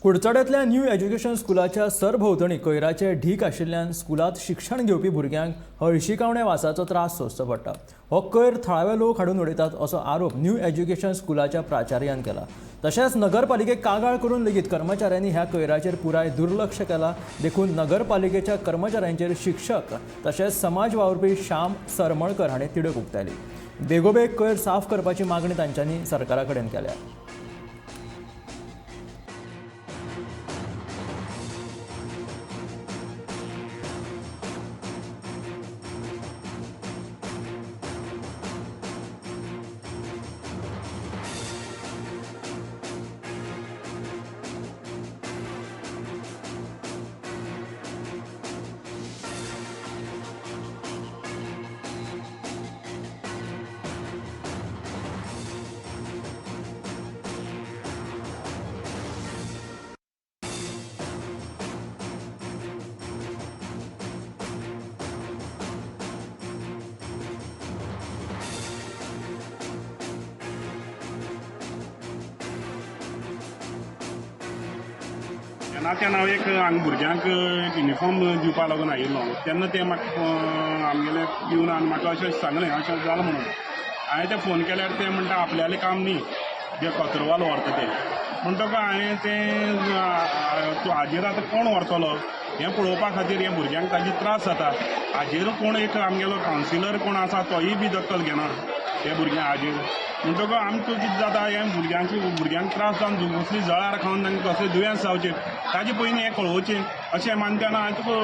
कुडचड्यातल्या new education स्कुलाच्या सरभोंवतणी कोयराचे ढीक आशिल्ल्यान स्कुलांत शिक्षण घेवपी भुरग्यांक हळशिकावण्या वासाचो त्रास सोंसचो पडटा। हो कोयर थळावे लोक हाडून उडयतात असो आरोप न्यू एज्युकेशन स्कुलाच्या प्राचार्यान केला। तशेंच नगरपालिकेक कागाळ करून लेगीत कर्मचाऱ्यांनी ह्या कोयराचेर पुराय दुर्लक्ष केला। देखून नगरपालिकेच्या कर्मचाऱ्यांचेर शिक्षक तशेंच समाज वावुरपी श्याम सरमळकर हांणी तिडक उक्तायली। बेगोबेग कोयर साफ करपाची मागणी तांच्यांनी सरकारा कडेन केल्या। तेन्ना हांव एक हांगा भुरग्यांक युनिफॉर्म दिवपा लागून आयिल्लो तेन्ना ते म्हाका आमगेले पिवन आनी म्हाका अशें सांगलें अशें जालां म्हणून हांवें ते फोन केल्यार ते म्हणटा आपल्यालें काम न्ही जे कचरोवाल व्हरता ते म्हणटकच हांवें तें तूं हाजेर आतां कोण व्हरतलो हें पळोवपा खातीर हे भुरग्यांक ताजे त्रास जाता। हाजेर कोण एक आमगेलो कावन्सिलर कोण आसा तोय बी दखल घेना हे भुरग्यां हाजेर म्हणटकच आमकां कितें जाता हे भुरग्यांक त्रास जावन कसली जळार खावन तांकां कसले दुयेंस जावचें ताजे पयलीं हें कळोवचें अशें मानतना हांवें तुका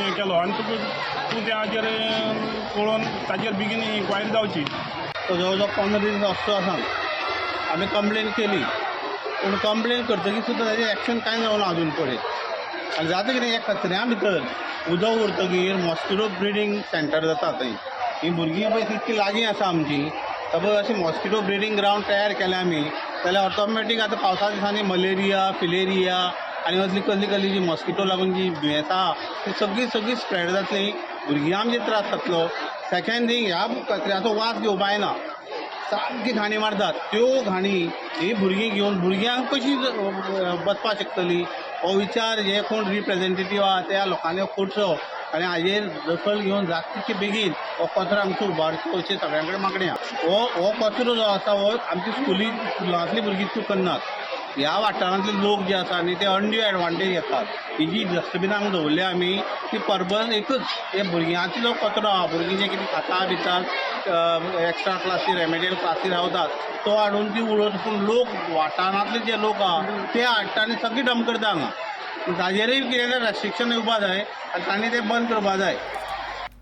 हें केलो आनी तूं त्या हाजेर पळोवन ताजेर बेगीन इन्क्वायरी जावची। जवळ जवळ 15 दीस वस्तू आसा आमी कंप्लेन केली पूण कंप्लेन करतकीर सुद्दां ताजें एक्शन कांय जावना अजून पर्यंत। आनी जाता कितें हे कचऱ्या भितर उदक उरतकीर मॉस्किटो ब्रिडींग सेंटर जाता थंय ही भुरगीं पळय तितकी लागीं आसा आमची सपोज अशें मॉस्किटो ब्रिडींग ग्रावंड तयार केले आमी जाल्यार ऑटोमॅटीक आतां पावसा दिसांनी मलेरिया फिलेरिया आनी असली कसली जी मॉस्किटो लागून जी दुयेंसां ती सगळी स्प्रेड जातली भुरगीं आमचे त्रास जातलो। सेकेंड थींग ह्या कचऱ्याचो वास घेवपा येना सारकी घाणी मारतात त्यो घाणी ही भुरगीं घेवन भुरग्यांक कशी बसपा शकतली हो विचार हे कोण रिप्रेझेंटेटीव आहा त्या लोकांनी करचो आनी हाजेर दखल घेवन जाता तितके बेगीन हो कचरो आमचो उबारचो अशें सगळ्यां कडेन मागणी आहा। हो कचरो जो आसा हो आमची स्कुलांतली भुरगीं चुकनात ह्या वाठारांतले लोक जे आसा न्ही ते अंड्यू एडवांटेज घेतात। ही जी डस्टबिनांक दवरले आमी ती पर्पज एकच हे भुरग्यांचो जो कचरो आहा भुरगीं जे कितें खाता भितर एक्स्ट्रा क्लासीर रेमेडियल क्लासीर रावतात तो हाडून ती उडोवन पूण लोक वाठारांतले जे लोक आहा ते हाडटा आनी सगळी डंप करता हांगा ताजेरय कितें रेस्ट्रिक्शन येवपा जाय आनी तांणी तें बंद करपा जाय।